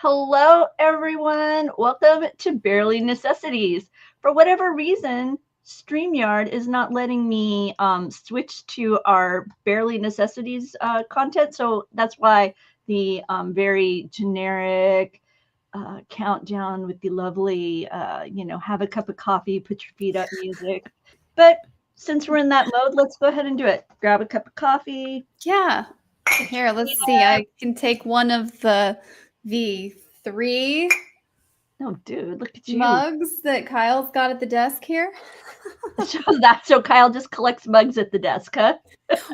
Hello, everyone. Welcome to Barely Necessities. For whatever reason, StreamYard is not letting me switch to our Barely Necessities content. So that's why the very generic countdown with the lovely, have a cup of coffee, put your feet up music. But since we're in that mode, let's go ahead and do it. Grab a cup of coffee. Yeah. Here, let's see. I can take one of the three dude, look at you. mugs that Kyle's got at the desk here. So Kyle just collects mugs at the desk, huh?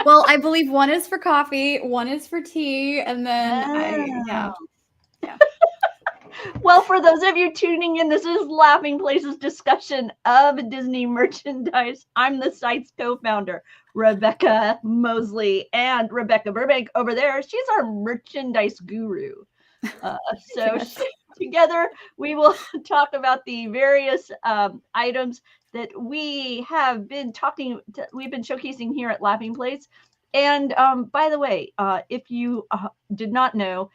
Well, I believe one is for coffee, one is for tea, and then yeah. Well, for those of you tuning in, this is Laughing Place's discussion of Disney merchandise. I'm the site's co-founder, Rebecca Mosley, and Rebecca Burbank over there. She's our merchandise guru. Together, we will talk about the various items that we have been we've been showcasing here at Laughing Place. And by the way, if you did not know,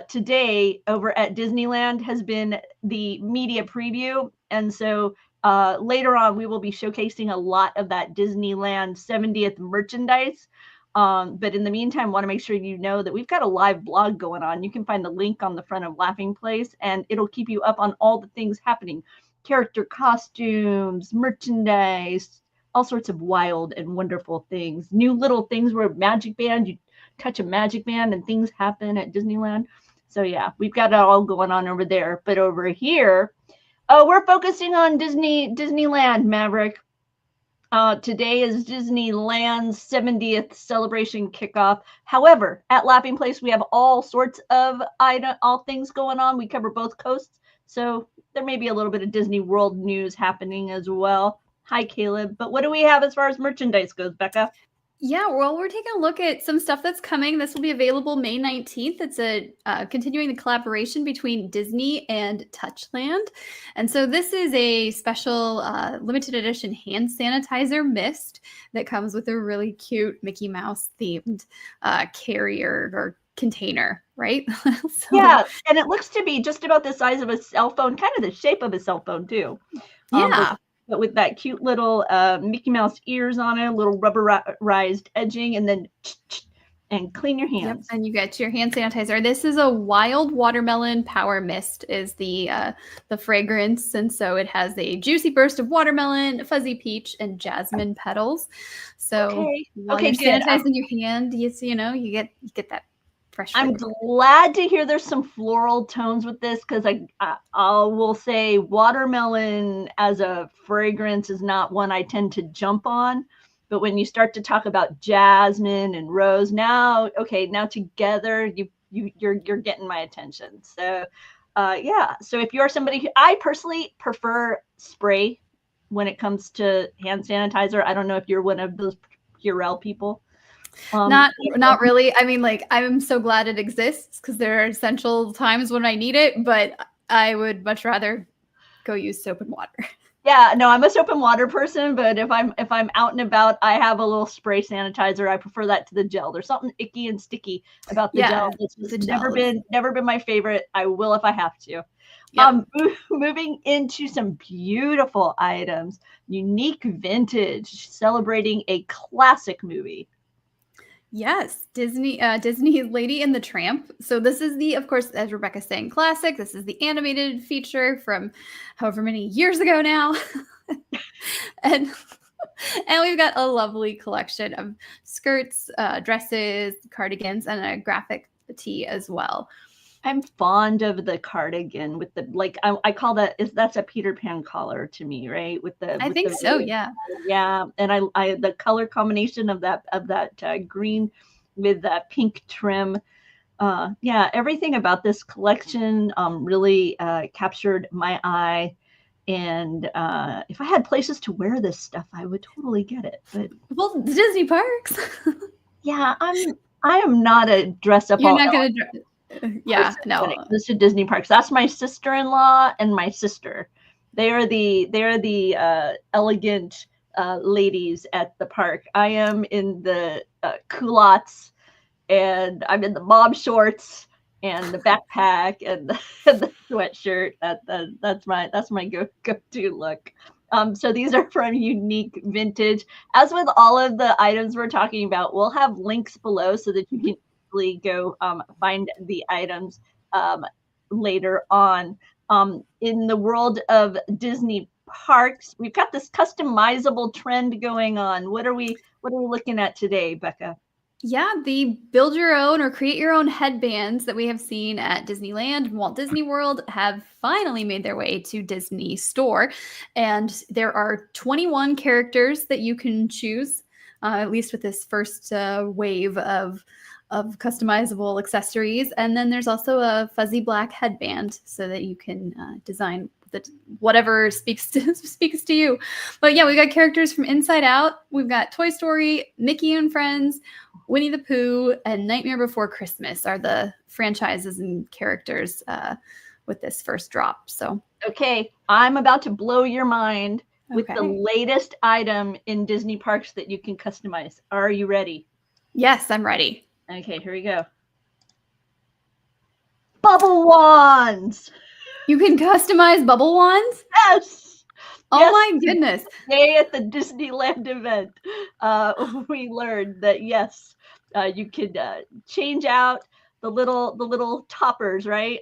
today over at Disneyland has been the media preview. And so later on, we will be showcasing a lot of that Disneyland 70th merchandise. But in the meantime, want to make sure you know that we've got a live blog going on. You can find the link on the front of Laughing Place, and it'll keep you up on all the things happening. Character costumes, merchandise, all sorts of wild and wonderful things. New little things where Magic Band, you touch a Magic Band and things happen at Disneyland. So yeah, we've got it all going on over there. But over here, we're focusing on Disneyland, Maverick. Today is Disneyland's 70th celebration kickoff. However, at Laughing Place, we have all sorts of all things going on. We cover both coasts, so there may be a little bit of Disney World news happening as well. Hi, Caleb. But what do we have as far as merchandise goes, Becca? Yeah, well, we're taking a look at some stuff that's coming. This will be available May 19th. It's continuing the collaboration between Disney and Touchland. And so this is a special limited edition hand sanitizer mist that comes with a really cute Mickey Mouse themed carrier or container, right? Yeah, and it looks to be just about the size of a cell phone, kind of the shape of a cell phone too. Yeah. But with that cute little Mickey Mouse ears on it, a little rubberized edging, and then and clean your hands. Yep, and you get your hand sanitizer. This is a wild watermelon power mist is the fragrance, and so it has a juicy burst of watermelon, fuzzy peach, and jasmine petals. So while you're sanitizing your hand, you get that fresh flavor. I'm glad to hear there's some floral tones with this, because I will say watermelon as a fragrance is not one I tend to jump on. But when you start to talk about jasmine and rose, now together you're getting my attention. So so if you're somebody I personally prefer spray when it comes to hand sanitizer. I don't know if you're one of those Purell people. Not really. I mean, like, I'm so glad it exists because there are essential times when I need it, but I would much rather go use soap and water. Yeah, no, I'm a soap and water person, but if I'm out and about, I have a little spray sanitizer. I prefer that to the gel. There's something icky and sticky about the gel. It's just never been my favorite. I will if I have to. Yep. Moving into some beautiful items, unique vintage, celebrating a classic movie. Yes, Disney's Lady and the Tramp. So this is of course, as Rebecca's saying, classic. This is the animated feature from however many years ago now. and we've got a lovely collection of skirts, dresses, cardigans, and a graphic tee as well. I'm fond of the cardigan with the, like, I call that's a Peter Pan collar to me, right? I think so, yeah. Yeah, and I the color combination of that green with that pink trim. Yeah, everything about this collection really captured my eye. And if I had places to wear this stuff, I would totally get it. But Well, Disney parks. yeah, I am not a dress up You're all not elegant gonna. Yeah, person when it no. comes to Disney parks. That's my sister-in-law and my sister. They are the elegant ladies at the park. I am in the culottes, and I'm in the mom shorts and the backpack and and the sweatshirt. That's my go-to look. So these are from Unique Vintage. As with all of the items we're talking about, we'll have links below so that you can easily go find the items um, later on. In the world of Disney parks, we've got this customizable trend going on. What are we looking at today, Becca? Yeah, the build your own or create your own headbands that we have seen at Disneyland and Walt Disney World have finally made their way to Disney Store. And there are 21 characters that you can choose, at least with this first wave of customizable accessories. And then there's also a fuzzy black headband so that you can design whatever speaks to you. But yeah, we've got characters from Inside Out. We've got Toy Story, Mickey and Friends, Winnie the Pooh, and Nightmare Before Christmas are the franchises and characters with this first drop. So Okay, I'm about to blow your mind with the okay. latest item in Disney parks that you can customize. Are you ready? Yes, I'm ready. Okay, here we go. Bubble wands. You can customize bubble wands? Yes. Oh Yes. my goodness. Today at the Disneyland event, we learned that yes, you could change out the little toppers, right?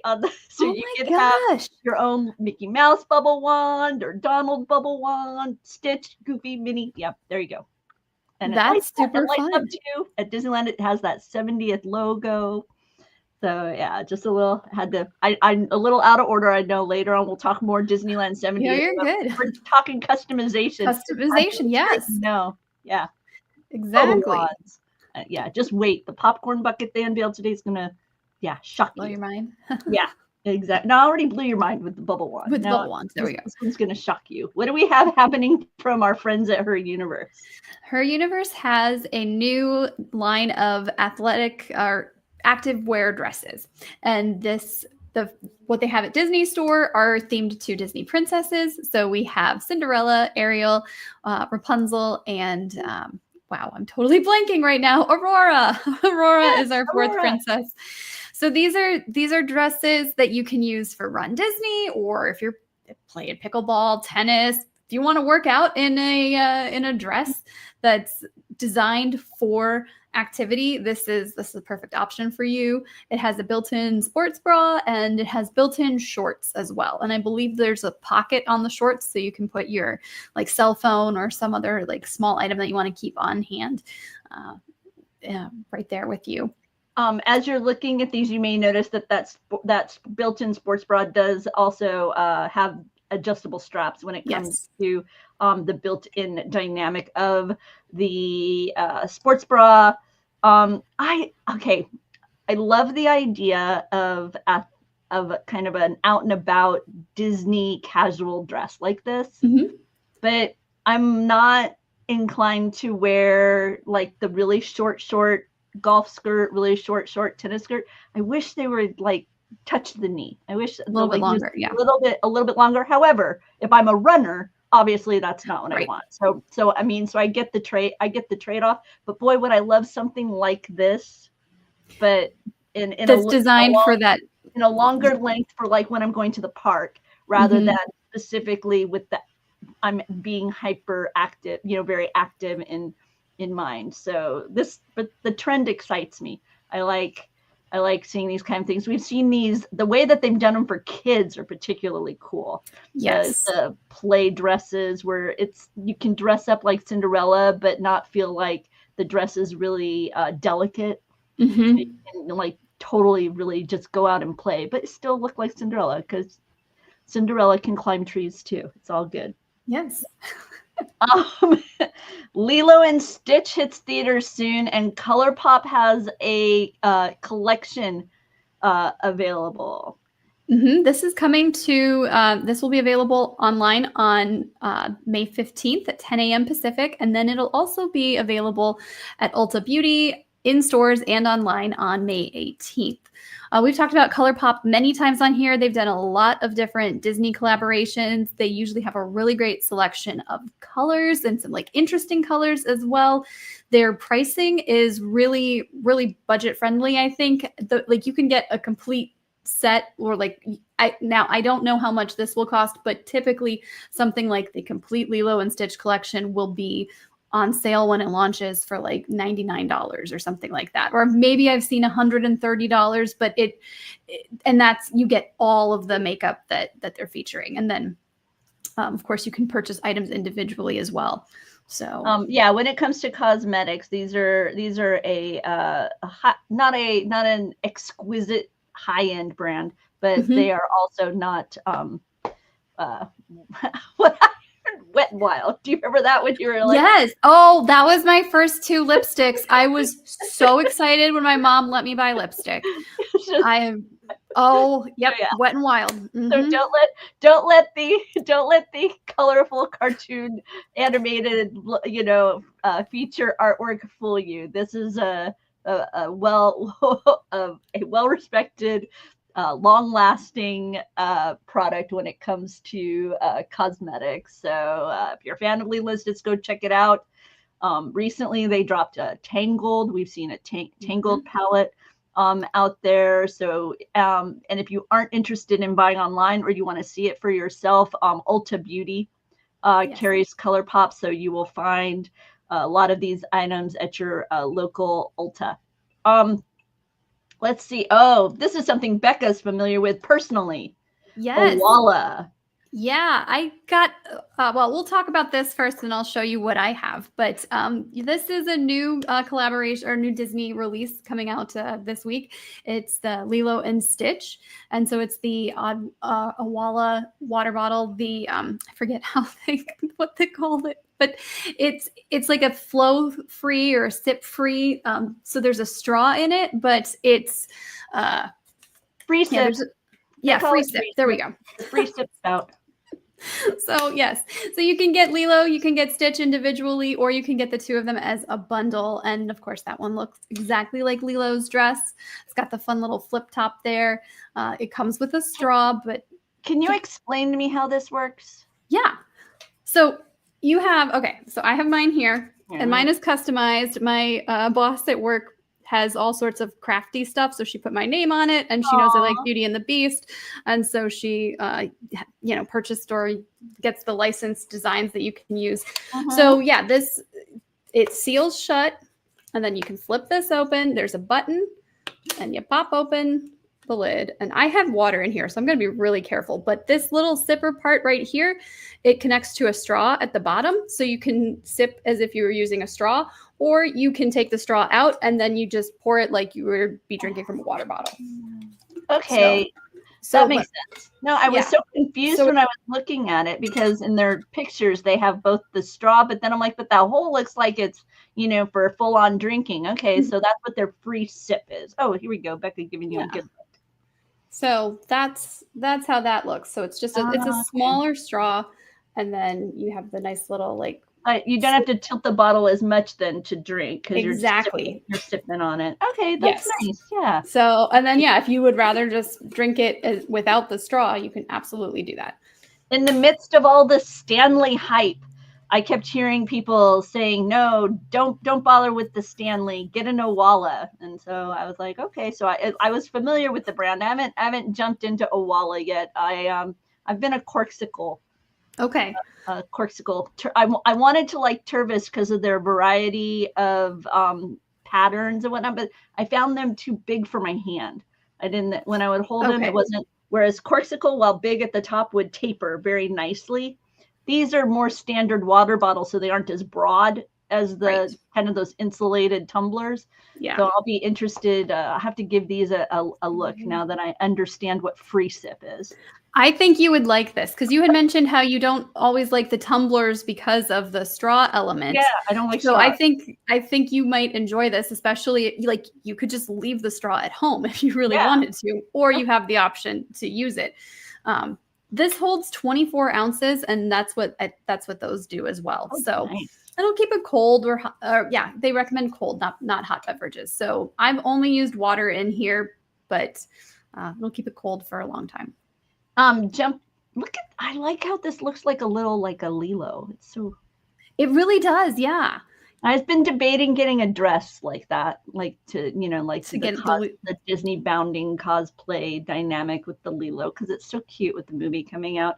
So Oh you my could have gosh. your own Mickey Mouse bubble wand or Donald bubble wand, Stitch, Goofy, Minnie. Yep, there you go. And it lights That's up, super fun. too. At Disneyland, it has that 70th logo. So yeah, just a little I'm a little out of order. I know later on we'll talk more Disneyland Yeah, 70th. you're good. We're talking customization. I Customization, make sure yes. you know. Yeah, bubble Exactly. wands. Yeah, just wait. The popcorn bucket they unveiled today is gonna, yeah, shock Blow you. your mind. Yeah, exactly. No, I already blew your mind with the bubble wand. With the Now bubble wands. There this, we go. this one's gonna shock you. What do we have happening from our friends at Her Universe? Her Universe has a new line of athletic or active wear dresses. And what they have at Disney Store are themed to Disney princesses. So we have Cinderella, Ariel, Rapunzel, and wow, I'm totally blanking right now. Aurora. Aurora Yes, is our fourth Aurora. princess. So these are dresses that you can use for Run Disney, or if you're playing pickleball, tennis. If you want to work out in a dress that's designed for activity, this is a perfect option for you. It has a built-in sports bra and it has built-in shorts as well. And I believe there's a pocket on the shorts so you can put your like cell phone or some other like small item that you want to keep on hand right there with you. As you're looking at these, you may notice that built-in sports bra does also have adjustable straps when it comes to the built-in dynamic of the sports bra. I love the idea of kind of an out and about Disney casual dress like this, but I'm not inclined to wear like the really short golf skirt, really short tennis skirt. I wish they were like touch the knee. I wish a little bit longer, a little bit longer. However, if I'm a runner, obviously that's not what I want. So I mean, so I get the trade off. But boy, would I love something like this, but in that's designed for that in a longer length for like when I'm going to the park, rather than specifically with the I'm being hyper active, very active in mind. So but the trend excites me. I like seeing these kind of things. We've seen the way that they've done them for kids are particularly cool. Yes. The play dresses where you can dress up like Cinderella, but not feel like the dress is really delicate. So you can like totally really just go out and play, but still look like Cinderella because Cinderella can climb trees too. It's all good. Yes. Lilo and Stitch hits theaters soon, and ColourPop has a collection available. This is coming to, this will be available online on May 15th at 10 a.m. Pacific. And then it'll also be available at Ulta Beauty in stores and online on May 18th. We've talked about ColourPop many times on here. They've done a lot of different Disney collaborations. They usually have a really great selection of colors and some like interesting colors as well. Their pricing is really, really budget friendly. I think like you can get a complete set, or like I don't know how much this will cost, but typically something like the complete Lilo and Stitch collection will be on sale when it launches for like $99 or something like that. Or maybe I've seen $130, but and that's, you get all of the makeup that they're featuring. And then of course you can purchase items individually as well. So yeah, when it comes to cosmetics, these are not an exquisite high-end brand, but they are also not what Wet n Wild. Do you remember that when you were like? Yes. Oh, that was my first 2 lipsticks. I was so excited when my mom let me buy lipstick. Oh, yep, yeah. Wet n Wild. So don't let the colorful cartoon animated, feature artwork fool you. This is a well-respected, long-lasting product when it comes to cosmetics. So if you're a fan of Lilo's, just go check it out. Recently, they dropped a Tangled. We've seen a Tangled palette out there. So, and if you aren't interested in buying online or you want to see it for yourself, Ulta Beauty carries ColourPop. So you will find a lot of these items at your local Ulta. Let's see. Oh, this is something Becca's familiar with personally. Yes. Owala. Yeah, I got, well, we'll talk about this first and I'll show you what I have. But this is a new collaboration or new Disney release coming out this week. It's the Lilo and Stitch. And so it's the Owala water bottle. The, I forget what they call it, but it's like a flow free or a sip free. So there's a straw in it, but it's free sip. Yeah, free sip. There we go. Free sip spout. So yes, so you can get Lilo, you can get Stitch individually, or you can get the 2 of them as a bundle. And of course, that one looks exactly like Lilo's dress. It's got the fun little flip top there. It comes with a straw, but can you explain to me how this works? Yeah. So you have, okay, so I have mine here, and mine is customized. My boss at work has all sorts of crafty stuff. So she put my name on it, and she knows I like Beauty and the Beast. And so she, purchased or gets the licensed designs that you can use. So yeah, it seals shut, and then you can flip this open. There's a button and you pop open the lid, and I have water in here, so I'm going to be really careful. But this little sipper part right here, it connects to a straw at the bottom. So you can sip as if you were using a straw, or you can take the straw out and then you just pour it like you would be drinking from a water bottle. Okay. So that makes sense. No, I was so confused when I was looking at it, because in their pictures they have both the straw, but then I'm like, but that hole looks like it's, for full on drinking. Okay, so that's what their free sip is. Oh, here we go. Becca giving you a good look. So that's how that looks. So it's just it's a smaller straw, and then you have the nice little like. You don't have to tilt the bottle as much then to drink, because you're sipping on it. Okay, that's nice. Yeah. So, and then if you would rather just drink it without the straw, you can absolutely do that. In the midst of all the Stanley hype, I kept hearing people saying, "No, don't bother with the Stanley. Get an Owala." And so I was like, okay. So I was familiar with the brand. I haven't jumped into Owala yet. I've been a Corksicle. Okay. Corksicle. I wanted to like Tervis because of their variety of patterns and whatnot, but I found them too big for my hand. When I would hold them, it wasn't. Whereas Corksicle, while big at the top, would taper very nicely. These are more standard water bottles, so they aren't as broad as the kind of those insulated tumblers. Yeah. So I'll be interested. I'll have to give these a look now that I understand what free sip is. I think you would like this because you had mentioned how you don't always like the tumblers because of the straw Yeah, element. I don't like So straws. I think you might enjoy this, especially like you could just leave the straw at home if you really Yeah. wanted to, or you have the option to use it. Um, this holds 24 ounces, and that's what those do as well. Oh, So nice. it'll keep it cold or yeah, they recommend cold, not hot beverages. So I've only used water in here, but it'll keep it cold for a long time. Jump. Look at. I like how this looks like a little like a Lilo. It's so. It really does, yeah. I've been debating getting a dress like that, like to like To the get the the Disney bounding cosplay dynamic with the Lilo because it's so cute with the movie coming out.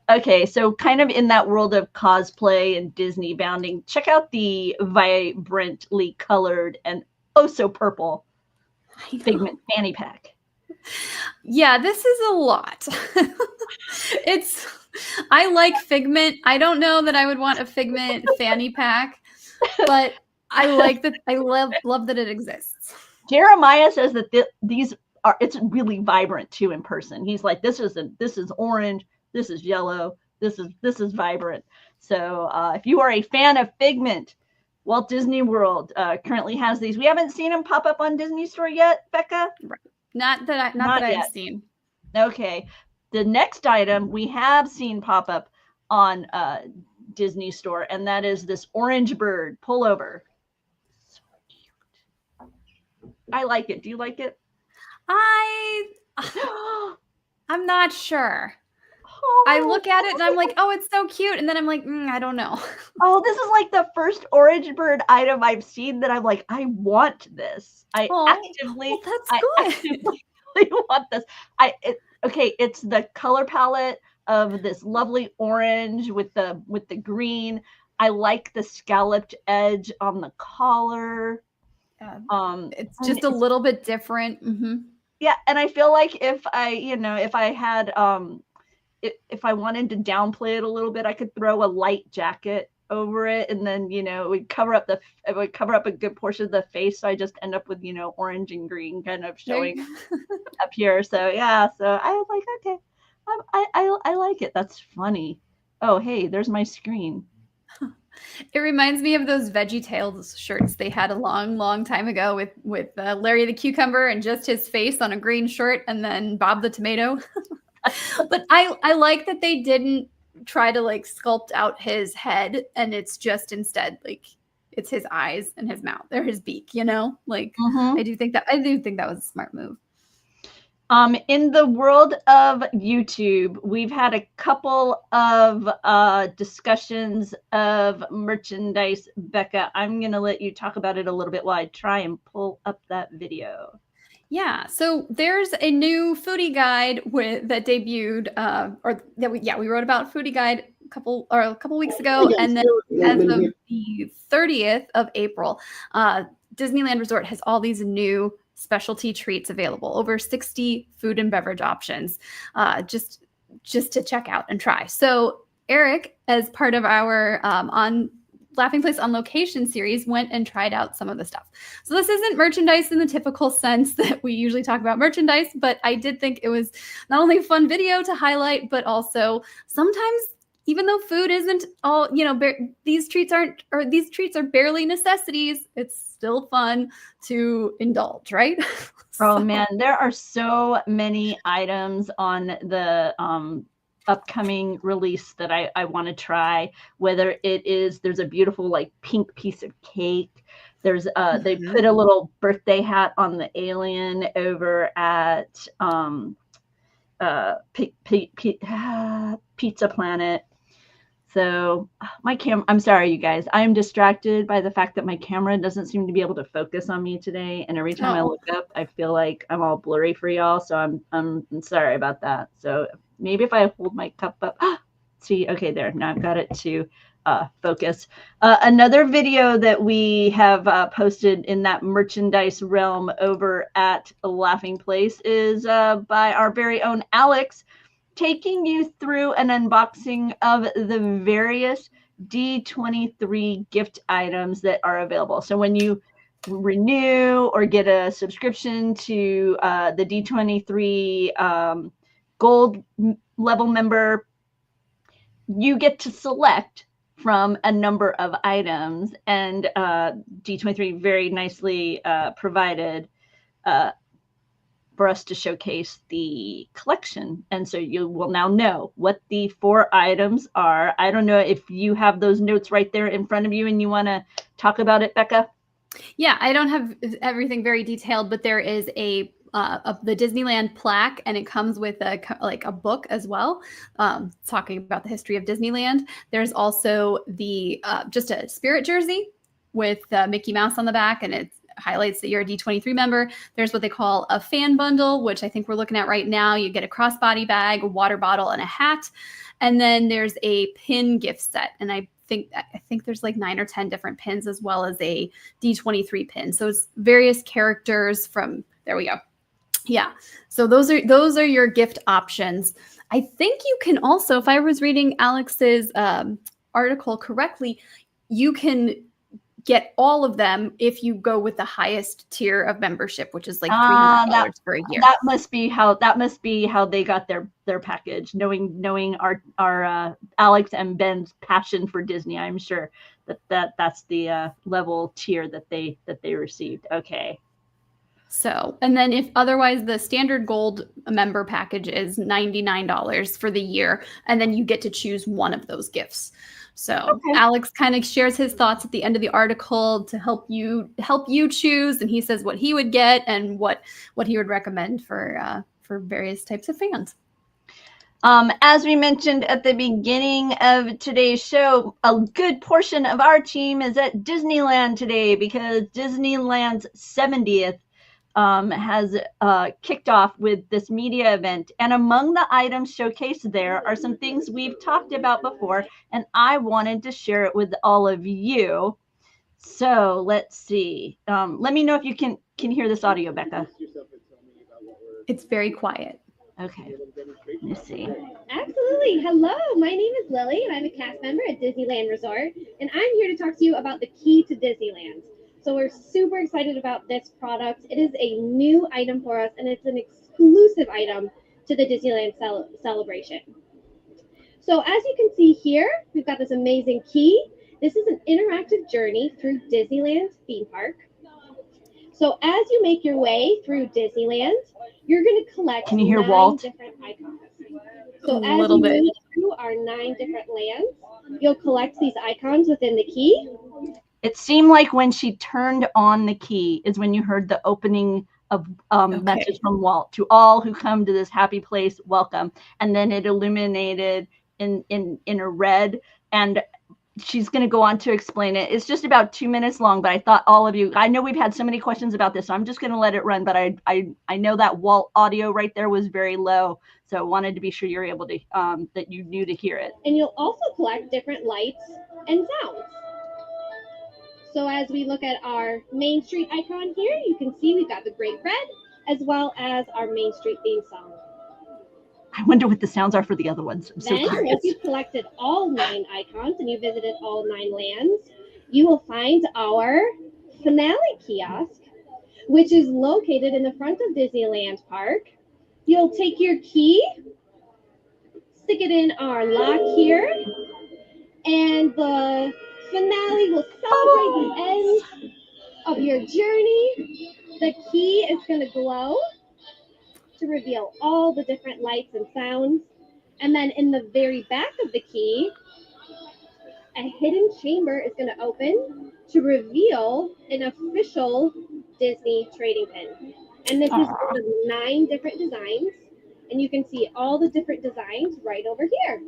Okay, so kind of in that world of cosplay and Disney bounding, check out the vibrantly colored and oh so purple Figment fanny pack. Yeah, this is a lot. It's I like Figment. I don't know that I would want a Figment fanny pack, but I like that. I love that it exists. Jeremiah says that these are it's really vibrant too in person. He's like this is orange, this is yellow, this is vibrant. So if you are a fan of Figment, Walt Disney World currently has these. We haven't seen them pop up on Disney Store yet, Becca. Right. Not that I've seen. Okay. The next item we have seen pop up on Disney Store, and that is this orange bird pullover. So cute. I like it. Do you like it? I'm not sure. Oh, I look at it and I'm like, oh, it's so cute, and then I'm like, I don't know. Oh, this is like the first orange bird item I've seen that I'm like, I want this. I actively want this. Okay, it's the color palette of this lovely orange with the green. I like the scalloped edge on the collar. It's just a little bit different. Mm-hmm. Yeah, and I feel like if I had if I wanted to downplay it a little bit, I could throw a light jacket over it, and then it would cover up a good portion of the face. So I just end up with orange and green kind of showing up here. So yeah, so I was like, okay, I like it. That's funny. Oh hey, there's my screen. It reminds me of those Veggie Tales shirts they had a long time ago with Larry the Cucumber and just his face on a green shirt, and then Bob the Tomato. But I like that they didn't try to like sculpt out his head, and it's just instead like it's his eyes and his mouth or his beak, like I do think that was a smart move. In the world of YouTube, we've had a couple of discussions of merchandise. Becca, I'm going to let you talk about it a little bit while I try and pull up that video. Yeah, so there's a new foodie guide that debuted, we wrote about foodie guide a couple weeks ago, and then as of the 30th of April, Disneyland Resort has all these new specialty treats available, over 60 food and beverage options, just to check out and try. So Eric, as part of our on Laughing Place on Location series, went and tried out some of the stuff. So this isn't merchandise in the typical sense that we usually talk about merchandise, but I did think it was not only a fun video to highlight, but also sometimes even though food isn't all, these treats are barely necessities, it's still fun to indulge, right? Oh man, there are so many items on the upcoming release that I want to try. Whether there's a beautiful like pink piece of cake. There's they put a little birthday hat on the alien over at Pizza Planet. So I'm sorry, you guys. I'm distracted by the fact that my camera doesn't seem to be able to focus on me today. And every time I look up, I feel like I'm all blurry for y'all. So I'm sorry about that. So maybe if I hold my cup up, see, okay, there. Now I've got it to focus. Another video that we have posted in that merchandise realm over at Laughing Place is by our very own Alex, taking you through an unboxing of the various D23 gift items that are available. So when you renew or get a subscription to the D23 gold level member, you get to select from a number of items, and D23 very nicely provided for us to showcase the collection. And so you will now know what the 4 items are. I don't know if you have those notes right there in front of you and you want to talk about it, Becca? Yeah, I don't have everything very detailed, but there is the Disneyland plaque, and it comes with a book as well, talking about the history of Disneyland. There's also the just a Spirit jersey with Mickey Mouse on the back, and it highlights that you're a D23 member. There's what they call a fan bundle, which I think we're looking at right now. You get a crossbody bag, a water bottle, and a hat. And then there's a pin gift set, and I think there's like 9 or 10 different pins, as well as a D23 pin. So it's various characters from, there we go. Yeah. So those are your gift options. I think you can also, if I was reading Alex's article correctly, you can get all of them if you go with the highest tier of membership, which is like $300 for a year. That must be how they got their package. Knowing our Alex and Ben's passion for Disney, I'm sure that's the level tier that they received. Okay. So, and then if otherwise, the standard gold member package is $99 for the year, and then you get to choose one of those gifts. So okay. Alex kind of shares his thoughts at the end of the article to help you choose, and he says what he would get and what he would recommend for various types of fans. As we mentioned at the beginning of today's show, a good portion of our team is at Disneyland today because Disneyland's 70th has kicked off with this media event. And among the items showcased there are some things we've talked about before, and I wanted to share it with all of you. So let's see. Let me know if you can hear this audio, Becca. It's very quiet. Okay. Let me see. Absolutely. Hello, my name is Lily, and I'm a cast member at Disneyland Resort, and I'm here to talk to you about the key to Disneyland. So we're super excited about this product. It is a new item for us, and it's an exclusive item to the Disneyland celebration. So as you can see here, we've got this amazing key. This is an interactive journey through Disneyland theme park. So as you make your way through Disneyland, you're going to collect Can you hear 9 Walt? different icons. So as you move through our 9 different lands, you'll collect these icons within the key. It seemed like when she turned on the key is when you heard the opening of message from Walt. To all who come to this happy place, welcome. And then it illuminated in a red, and she's going to go on to explain it. It's just about 2 minutes long, but I thought all of you, I know we've had so many questions about this, so I'm just going to let it run, but I know that Walt audio right there was very low, so I wanted to be sure you're able to, that you knew to hear it. And you'll also collect different lights and sounds. So as we look at our Main Street icon here, you can see we've got the Great Red, as well as our Main Street theme song. I wonder what the sounds are for the other ones. I'm so curious. Once you've collected all 9 icons and you visited all 9 lands, you will find our finale kiosk, which is located in the front of Disneyland Park. You'll take your key, stick it in our lock here, and the finale will celebrate the end of your journey. The key is going to glow to reveal all the different lights and sounds. And then in the very back of the key, a hidden chamber is going to open to reveal an official Disney trading pin. And this is one of 9 different designs. And you can see all the different designs right over here.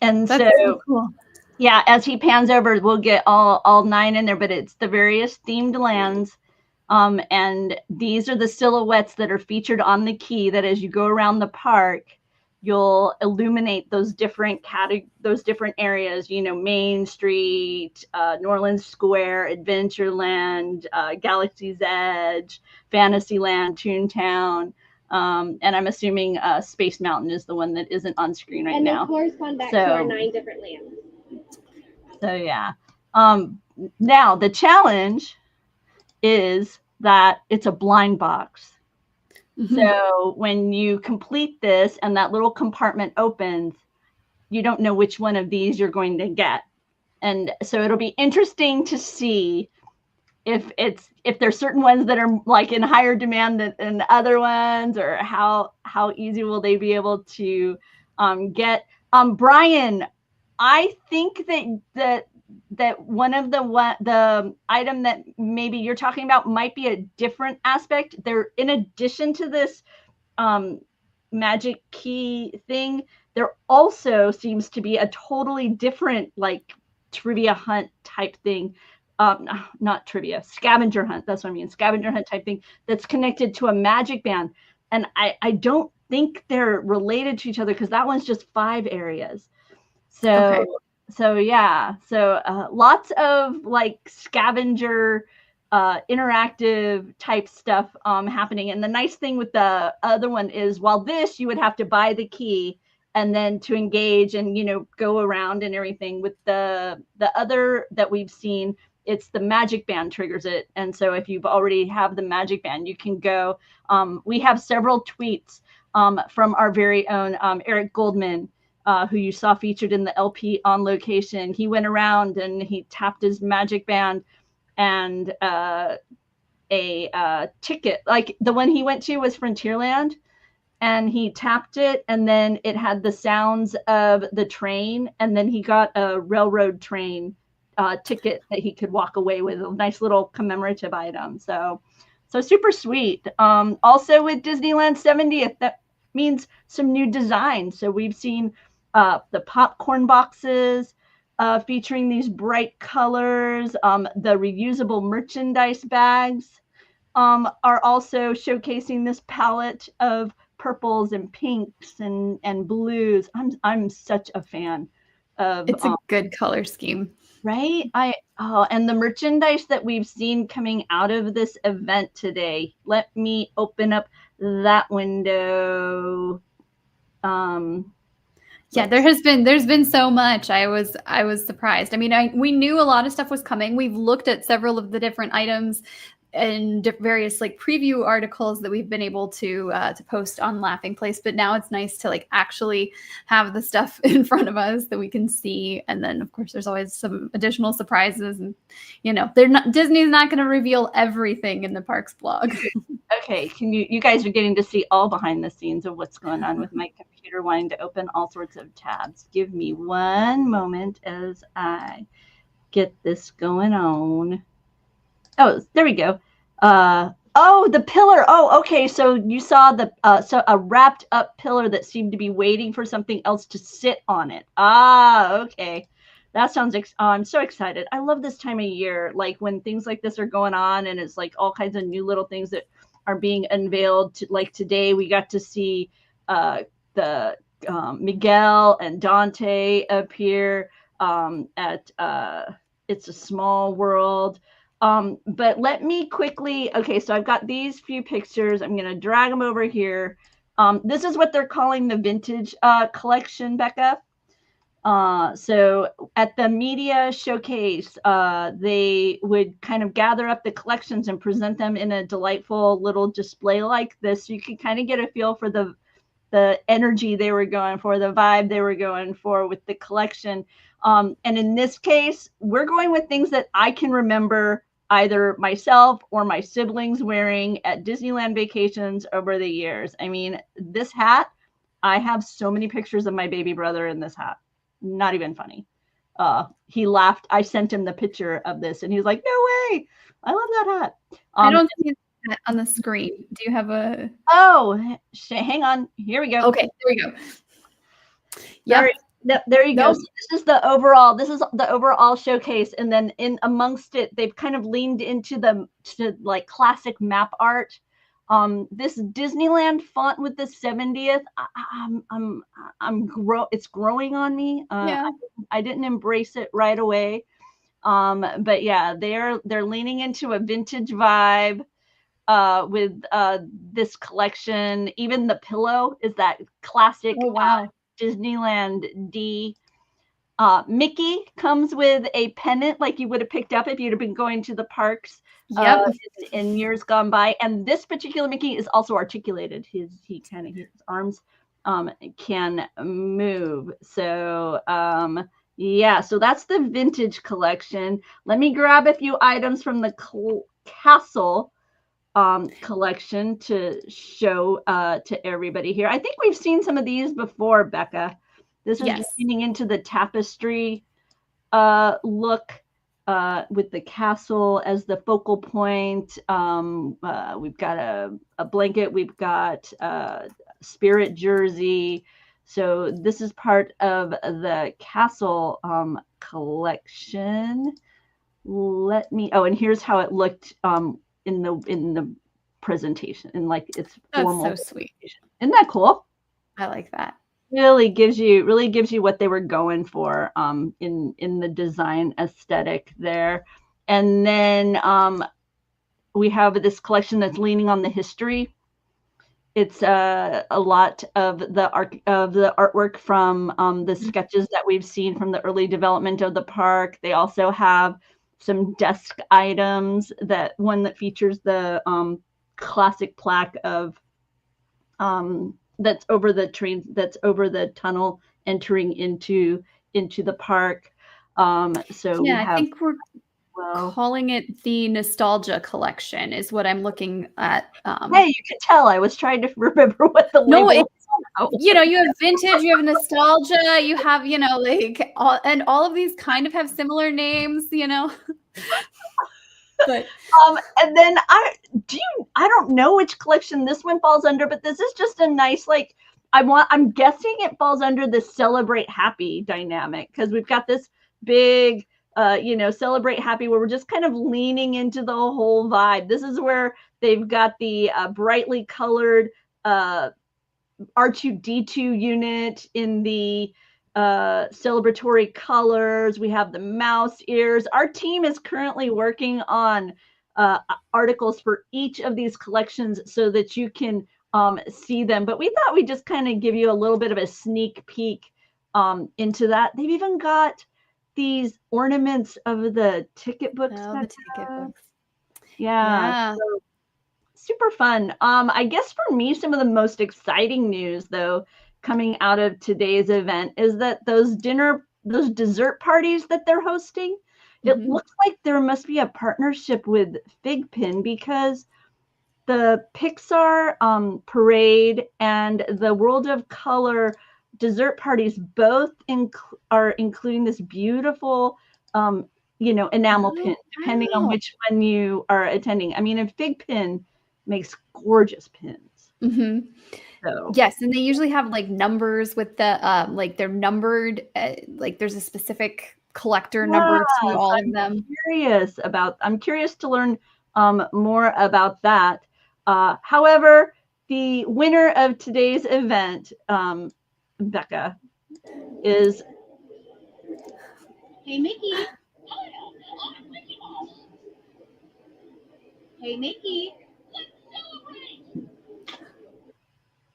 And that's so cool. Yeah, as he pans over, we'll get all 9 in there, but it's the various themed lands. And these are the silhouettes that are featured on the key that as you go around the park, you'll illuminate those different areas, you know, Main Street, Norland Square, Adventureland, Galaxy's Edge, Fantasyland, Toontown. And I'm assuming Space Mountain is the one that isn't on screen right now. And they correspond back to our 9 different lands. So yeah. Now the challenge is that it's a blind box. So when you complete this and that little compartment opens, you don't know which one of these you're going to get. And so it'll be interesting to see if there's certain ones that are like in higher demand than other ones, or how easy will they be able to get. Brian, I think that one of the item that maybe you're talking about might be a different aspect. There, in addition to this magic key thing, there also seems to be a totally different like trivia hunt type thing. Not trivia, scavenger hunt. That's what I mean. Scavenger hunt type thing that's connected to a magic band. And I don't think they're related to each other, because that one's just 5 areas. So, Okay. so yeah. So lots of like scavenger interactive type stuff happening. And the nice thing with the other one is, while this you would have to buy the key and then to engage and go around and everything, with the other that we've seen, it's the magic band triggers it. And so if you've already have the magic band, you can go. We have several tweets from our very own Eric Goldman, who you saw featured in the LP On Location. He went around and he tapped his magic band, and a ticket, like the one he went to was Frontierland, and he tapped it, and then it had the sounds of the train, and then he got a railroad train ticket that he could walk away with, a nice little commemorative item. So super sweet. Also with Disneyland 70th, that means some new designs. So we've seen the popcorn boxes featuring these bright colors. The reusable merchandise bags are also showcasing this palette of purples and pinks and blues. I'm such a fan of. It's a good color scheme, right? And the merchandise that we've seen coming out of this event today. Let me open up that window. Yeah, there's been so much. I was surprised. I mean, we knew a lot of stuff was coming. We've looked at several of the different items and various like preview articles that we've been able to post on Laughing Place, but now it's nice to like actually have the stuff in front of us that we can see. And then of course there's always some additional surprises, and Disney's not going to reveal everything in the parks blog. Okay, you guys are getting to see all behind the scenes of what's going on with my computer wanting to open all sorts of tabs. Give me one moment as I get this going on. Oh, there we go. The pillar. Oh, okay. So you saw a wrapped up pillar that seemed to be waiting for something else to sit on it. Okay. That sounds. I'm so excited. I love this time of year, like when things like this are going on, and it's like all kinds of new little things that are being unveiled. Like today, we got to see the Miguel and Dante appear at It's a Small World. But let me quickly, okay, so I've got these few pictures. I'm going to drag them over here. This is what they're calling the vintage collection, Becca. So at the media showcase, they would kind of gather up the collections and present them in a delightful little display like this. So you can kind of get a feel for the energy they were going for, the vibe they were going for with the collection. And in this case, we're going with things that I can remember either myself or my siblings wearing at Disneyland vacations over the years. I mean, this hat, I have so many pictures of my baby brother in this hat. Not even funny. He laughed. I sent him the picture of this and he was like, no way. I love that hat. I don't see that on the screen. Do you have a... Oh, hang on. Here we go. Okay, there we go. Yeah. There you go. So this is the overall showcase, and then in amongst it, they've kind of leaned into like classic map art. This Disneyland font with the 70th, it's growing on me. Yeah. I didn't embrace it right away. But yeah, they're leaning into a vintage vibe with this collection. Even the pillow is that classic. Oh, wow. Disneyland D. Mickey comes with a pennant like you would have picked up if you'd have been going to the parks Yep. in years gone by. And this particular Mickey is also articulated. His arms can move. So yeah, so that's the vintage collection. Let me grab a few items from the castle collection to show to everybody here. I think we've seen some of these before, Becca. This is Yes. leaning into the tapestry look with the castle as the focal point. We've got a blanket. We've got spirit jersey. So this is part of the castle collection. And here's how it looked in the presentation, in like its formal. That's so sweet. Isn't that cool? I like that. Really gives you what they were going for in the design aesthetic there. And then we have this collection that's leaning on the history. It's a lot of the artwork from the sketches that we've seen from the early development of the park. They also have some desk items, one that features the classic plaque of that's over the train, that's over the tunnel entering into the park. So yeah, I think we're well, calling it the nostalgia collection is what I'm looking at. Hey, you can tell I was trying to remember what the No, label you know, you have vintage, you have nostalgia, you have, you know, like all of these kind of have similar names, you know. But and then I don't know which collection this one falls under, but this is just a nice, like, I'm guessing it falls under the celebrate happy dynamic, because we've got this big celebrate happy where we're just kind of leaning into the whole vibe. This is where they've got the brightly colored R2D2 unit in the celebratory colors. We have the mouse ears. Our team is currently working on articles for each of these collections so that you can see them. But we thought we'd just kind of give you a little bit of a sneak peek into that. They've even got these ornaments of the ticket books. the ticket books. Yeah. So super fun. I guess for me, some of the most exciting news, though, coming out of today's event is that those dessert parties that they're hosting, it looks like there must be a partnership with Figpin, because the Pixar parade and the World of Color dessert parties both are including this beautiful enamel pin, depending on which one you are attending. I mean, and Figpin makes gorgeous pins. So yes, and they usually have like numbers with the like they're numbered, like there's a specific collector number to all of them. I'm curious to learn more about that. However, the winner of today's event, Becca, is Hey Mickey. Hey Mickey.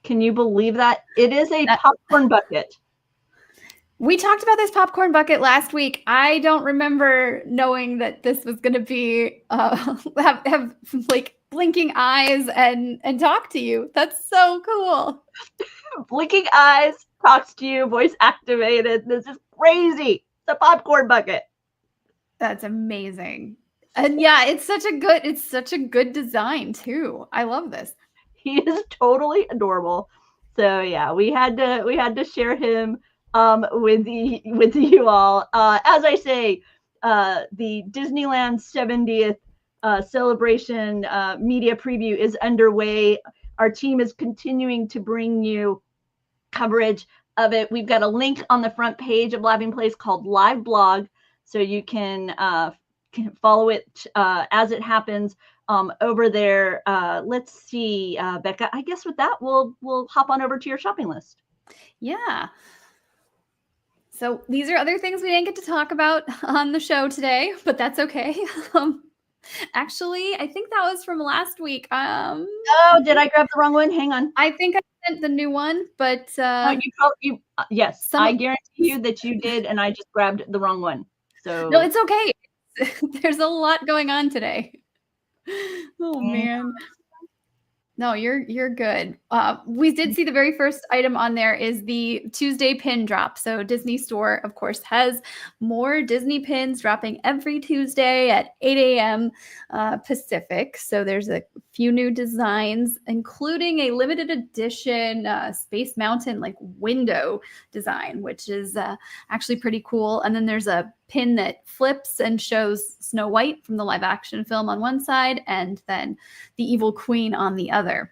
Can you believe that? It is a popcorn bucket. We talked about this popcorn bucket last week. I don't remember knowing that this was going to be have like blinking eyes and talk to you. That's so cool. Blinking eyes, talks to you, voice activated. This is crazy. It's a popcorn bucket. That's amazing. And yeah, it's such a good design too. I love this. He is totally adorable. So yeah, we had to share him with you all. As I say, the Disneyland 70th celebration media preview is underway. Our team is continuing to bring you coverage of it. We've got a link on the front page of Laughing Place called Live Blog, so you can follow it as it happens over there. Let's see, Becca, I guess with that, we'll hop on over to your shopping list. Yeah. So these are other things we didn't get to talk about on the show today, but that's okay. Actually, I think that was from last week. Oh, did I grab the wrong one? Hang on. I think I 100% the new one, but yes, some I guarantee you that you did, and I just grabbed the wrong one. So no, it's okay. There's a lot going on today. Oh man. No, you're good. We did see the very first item on there is the Tuesday pin drop. So Disney Store, of course, has more Disney pins dropping every Tuesday at 8 a.m. Pacific. So there's a few new designs, including a limited edition Space Mountain like window design, which is actually pretty cool. And then there's a pin that flips and shows Snow White from the live action film on one side, and then the evil queen on the other.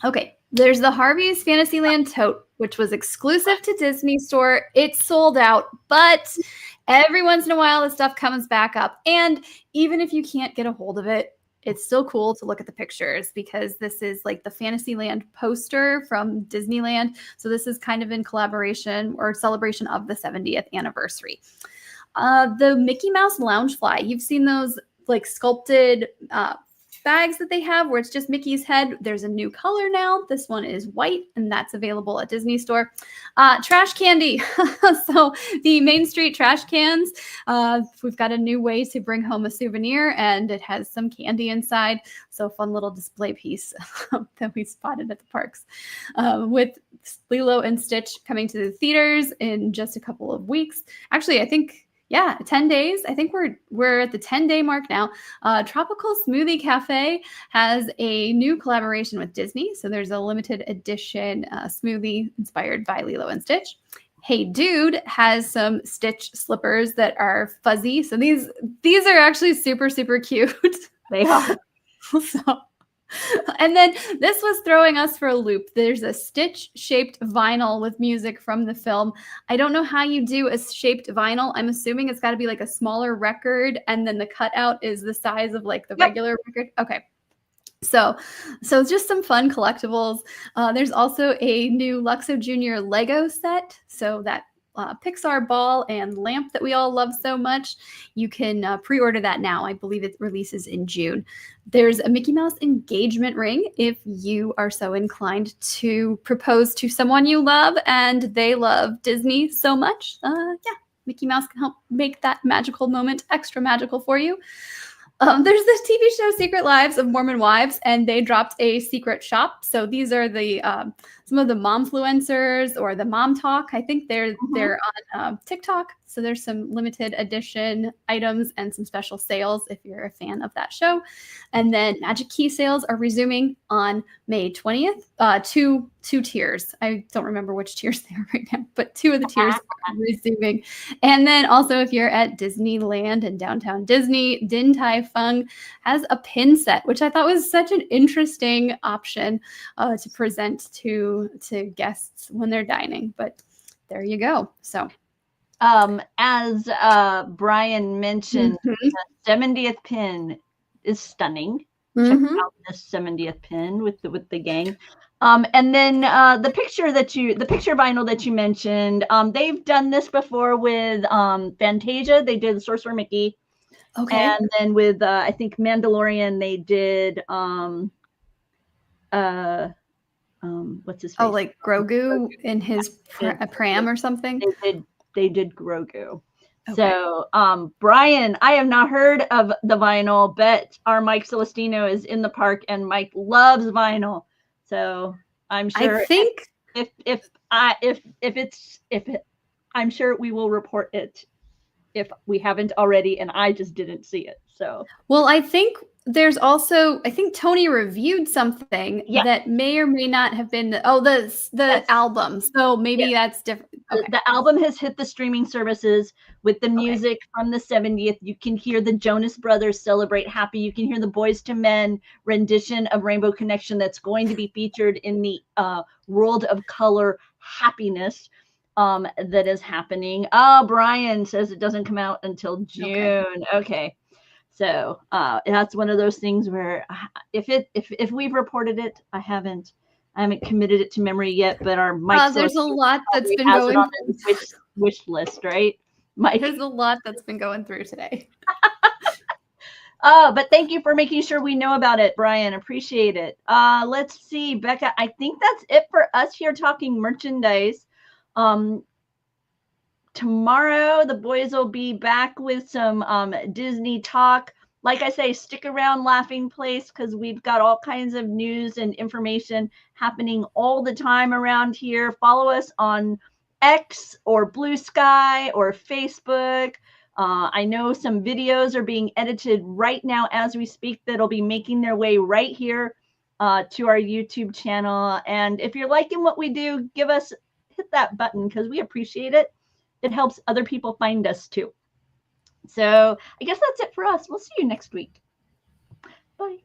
Okay, there's the Harvey's Fantasyland tote, which was exclusive to Disney Store. It's sold out, but every once in a while, the stuff comes back up. And even if you can't get a hold of it, it's still cool to look at the pictures because this is like the Fantasyland poster from Disneyland. So this is kind of in collaboration or celebration of the 70th anniversary. The Mickey Mouse Loungefly, you've seen those like sculpted bags that they have where it's just Mickey's head. There's a new color now. This one is white, and that's available at Disney Store. Trash candy. So the Main Street trash cans, we've got a new way to bring home a souvenir, and it has some candy inside. So fun little display piece that we spotted at the parks. With Lilo and Stitch coming to the theaters in just a couple of weeks. Actually, I think 10 days. I think we're at the 10-day mark now. Tropical Smoothie Cafe has a new collaboration with Disney. So there's a limited edition smoothie inspired by Lilo and Stitch. Hey Dude has some Stitch slippers that are fuzzy. So these are actually super, super cute. they are. So, and then this was throwing us for a loop. There's a Stitch-shaped vinyl with music from the film. I don't know how you do a shaped vinyl. I'm assuming it's got to be like a smaller record, and then the cutout is the size of like the regular record. Okay. So just some fun collectibles. There's also a new Luxo Junior Lego set. So that Pixar ball and lamp that we all love so much. You can pre-order that now. I believe it releases in June. There's a Mickey Mouse engagement ring if you are so inclined to propose to someone you love and they love Disney so much. Mickey Mouse can help make that magical moment extra magical for you. There's this TV show, Secret Lives of Mormon Wives, and they dropped a secret shop. So these are the some of the momfluencers or the mom talk. I think they're on TikTok. So there's some limited edition items and some special sales if you're a fan of that show. And then Magic Key sales are resuming on May 20th. Two tiers. I don't remember which tiers they are right now, but two of the tiers are resuming. And then also if you're at Disneyland in downtown Disney, Din Tai Fung has a pin set, which I thought was such an interesting option to present to guests when they're dining. But there you go. So as Brian mentioned, the 70th pin is stunning. Check out this 70th pin with the gang. And then the picture vinyl that you mentioned, they've done this before with Fantasia. They did Sorcerer Mickey. Okay. And then with I think Mandalorian, they did what's his face? Oh, like Grogu in his pram or something. They did Grogu. Okay. So, Brian, I have not heard of the vinyl, but our Mike Celestino is in the park, and Mike loves vinyl. So I'm sure. I think I'm sure we will report it if we haven't already, and I just didn't see it. So, well, I think there's also, I think Tony reviewed something that may or may not have been the album. So maybe that's different. Okay. The album has hit the streaming services with the music from the 70th. You can hear the Jonas Brothers Celebrate Happy. You can hear the Boyz II Men rendition of Rainbow Connection that's going to be featured in the World of Color Happiness that is happening. Brian says it doesn't come out until June. Okay. So that's one of those things where if we've reported it, I haven't committed it to memory yet. But our Mike, there's a lot that's been going on his wish list, right? Mike, there's a lot that's been going through today. Oh, but thank you for making sure we know about it, Brian. Appreciate it. Let's see, Becca. I think that's it for us here talking merchandise. Tomorrow, the boys will be back with some Disney talk. Like I say, stick around Laughing Place because we've got all kinds of news and information happening all the time around here. Follow us on X or Blue Sky or Facebook. I know some videos are being edited right now as we speak that'll be making their way right here to our YouTube channel. And if you're liking what we do, hit that button because we appreciate it. It helps other people find us too. So I guess that's it for us. We'll see you next week. Bye.